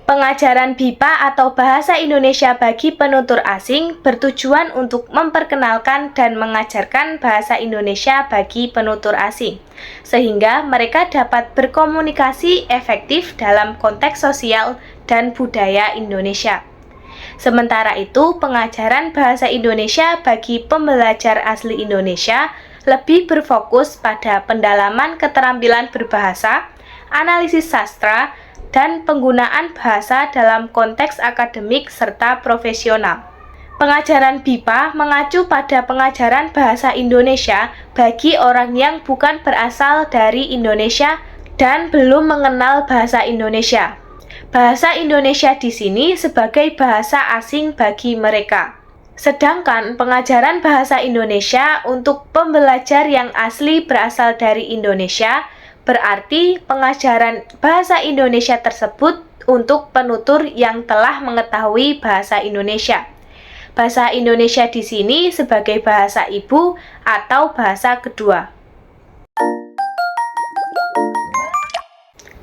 Pengajaran BIPA atau Bahasa Indonesia bagi penutur asing bertujuan untuk memperkenalkan dan mengajarkan bahasa Indonesia bagi penutur asing, sehingga mereka dapat berkomunikasi efektif dalam konteks sosial dan budaya Indonesia. Sementara itu, pengajaran bahasa Indonesia bagi pembelajar asli Indonesia lebih berfokus pada pendalaman keterampilan berbahasa, analisis sastra, dan penggunaan bahasa dalam konteks akademik serta profesional. Pengajaran BIPA mengacu pada pengajaran bahasa Indonesia bagi orang yang bukan berasal dari Indonesia dan belum mengenal bahasa Indonesia. Bahasa Indonesia di sini sebagai bahasa asing bagi mereka. Sedangkan pengajaran bahasa Indonesia untuk pembelajar yang asli berasal dari Indonesia berarti pengajaran bahasa Indonesia tersebut untuk penutur yang telah mengetahui bahasa Indonesia. Bahasa Indonesia di sini sebagai bahasa ibu atau bahasa kedua.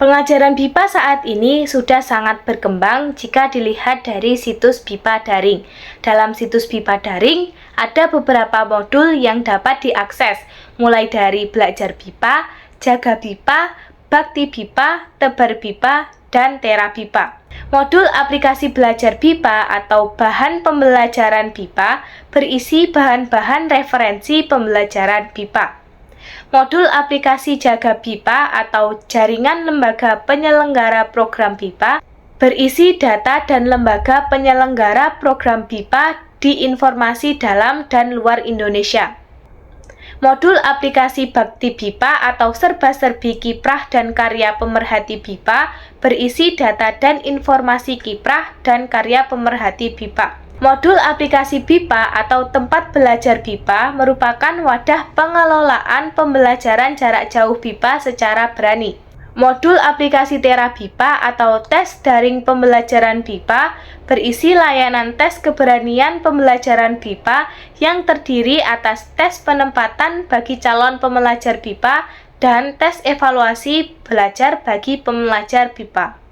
Pengajaran BIPA saat ini sudah sangat berkembang jika dilihat dari situs BIPA Daring. Dalam situs BIPA Daring, ada beberapa modul yang dapat diakses, mulai dari belajar BIPA, Jaga BIPA, Bakti BIPA, Tebar BIPA, dan Tera BIPA. Modul aplikasi belajar BIPA atau bahan pembelajaran BIPA berisi bahan-bahan referensi pembelajaran BIPA. Modul aplikasi Jaga BIPA atau jaringan lembaga penyelenggara program BIPA berisi data dan lembaga penyelenggara program BIPA di informasi dalam dan luar Indonesia. Modul aplikasi Bakti BIPA atau serba-serbi kiprah dan karya pemerhati BIPA berisi data dan informasi kiprah dan karya pemerhati BIPA. Modul aplikasi BIPA atau tempat belajar BIPA merupakan wadah pengelolaan pembelajaran jarak jauh BIPA secara berani. Modul aplikasi Tera BIPA atau tes daring pembelajaran BIPA berisi layanan tes keberanian pembelajaran BIPA yang terdiri atas tes penempatan bagi calon pembelajar BIPA dan tes evaluasi belajar bagi pembelajar BIPA.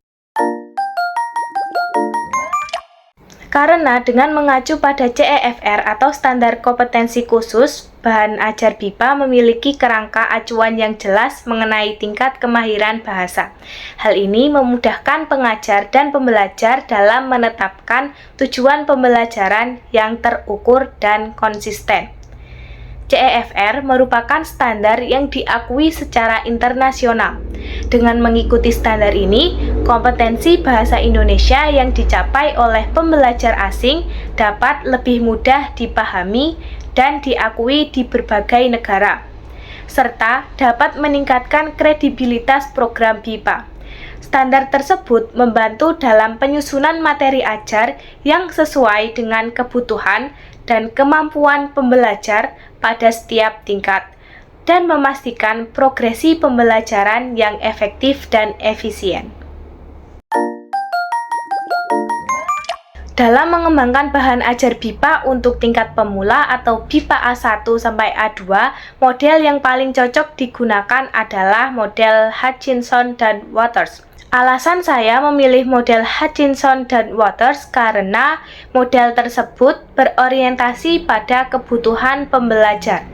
Karena dengan mengacu pada CEFR atau Standar Kompetensi Khusus, bahan ajar BIPA memiliki kerangka acuan yang jelas mengenai tingkat kemahiran bahasa. Hal ini memudahkan pengajar dan pembelajar dalam menetapkan tujuan pembelajaran yang terukur dan konsisten. CEFR merupakan standar yang diakui secara internasional. Dengan mengikuti standar ini, kompetensi bahasa Indonesia yang dicapai oleh pembelajar asing dapat lebih mudah dipahami dan diakui di berbagai negara, serta dapat meningkatkan kredibilitas program BIPA. Standar tersebut membantu dalam penyusunan materi ajar yang sesuai dengan kebutuhan dan kemampuan pembelajar pada setiap tingkat, dan memastikan progresi pembelajaran yang efektif dan efisien. Dalam mengembangkan bahan ajar BIPA untuk tingkat pemula atau BIPA A1 sampai A2, model yang paling cocok digunakan adalah model Hutchinson dan Waters. Alasan saya memilih model Hutchinson dan Waters karena model tersebut berorientasi pada kebutuhan pembelajar.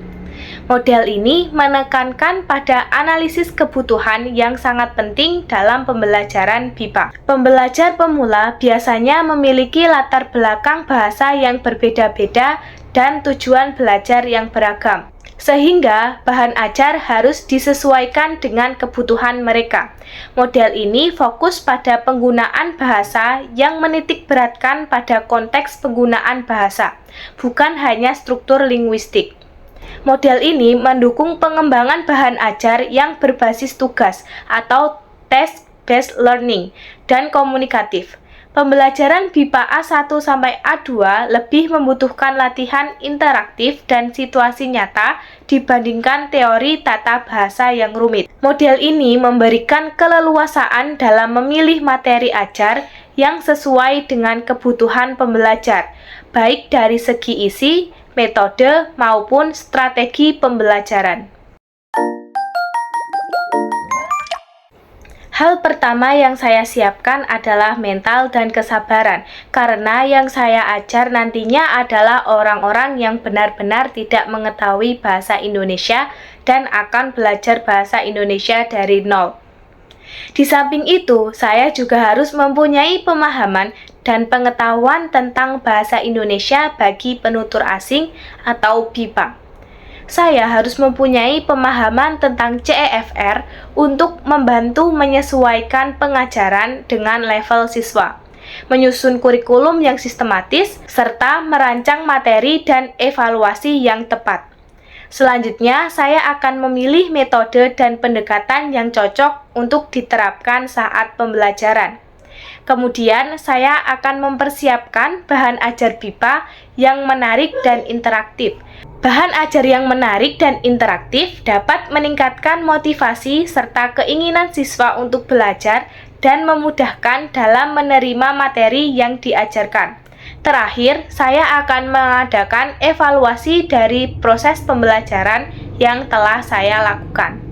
Model ini menekankan pada analisis kebutuhan yang sangat penting dalam pembelajaran BIPA. Pembelajar pemula biasanya memiliki latar belakang bahasa yang berbeda-beda dan tujuan belajar yang beragam, sehingga bahan ajar harus disesuaikan dengan kebutuhan mereka. Model ini fokus pada penggunaan bahasa yang menitikberatkan pada konteks penggunaan bahasa, bukan hanya struktur linguistik. Model ini mendukung pengembangan bahan ajar yang berbasis tugas atau task-based learning dan komunikatif. Pembelajaran BIPA A1 sampai A2 lebih membutuhkan latihan interaktif dan situasi nyata dibandingkan teori tata bahasa yang rumit. Model ini memberikan keleluasaan dalam memilih materi ajar yang sesuai dengan kebutuhan pembelajar, baik dari segi isi, metode, maupun strategi pembelajaran. Hal pertama yang saya siapkan adalah mental dan kesabaran, karena yang saya ajar nantinya adalah orang-orang yang benar-benar tidak mengetahui bahasa Indonesia dan akan belajar bahasa Indonesia dari nol. Di samping itu, saya juga harus mempunyai pemahaman dan pengetahuan tentang bahasa Indonesia bagi penutur asing atau BIPA. Saya harus mempunyai pemahaman tentang CEFR untuk membantu menyesuaikan pengajaran dengan level siswa, menyusun kurikulum yang sistematis, serta merancang materi dan evaluasi yang tepat. Selanjutnya, saya akan memilih metode dan pendekatan yang cocok untuk diterapkan saat pembelajaran. Kemudian, saya akan mempersiapkan bahan ajar BIPA yang menarik dan interaktif. Bahan ajar yang menarik dan interaktif dapat meningkatkan motivasi serta keinginan siswa untuk belajar dan memudahkan dalam menerima materi yang diajarkan. Terakhir, saya akan mengadakan evaluasi dari proses pembelajaran yang telah saya lakukan.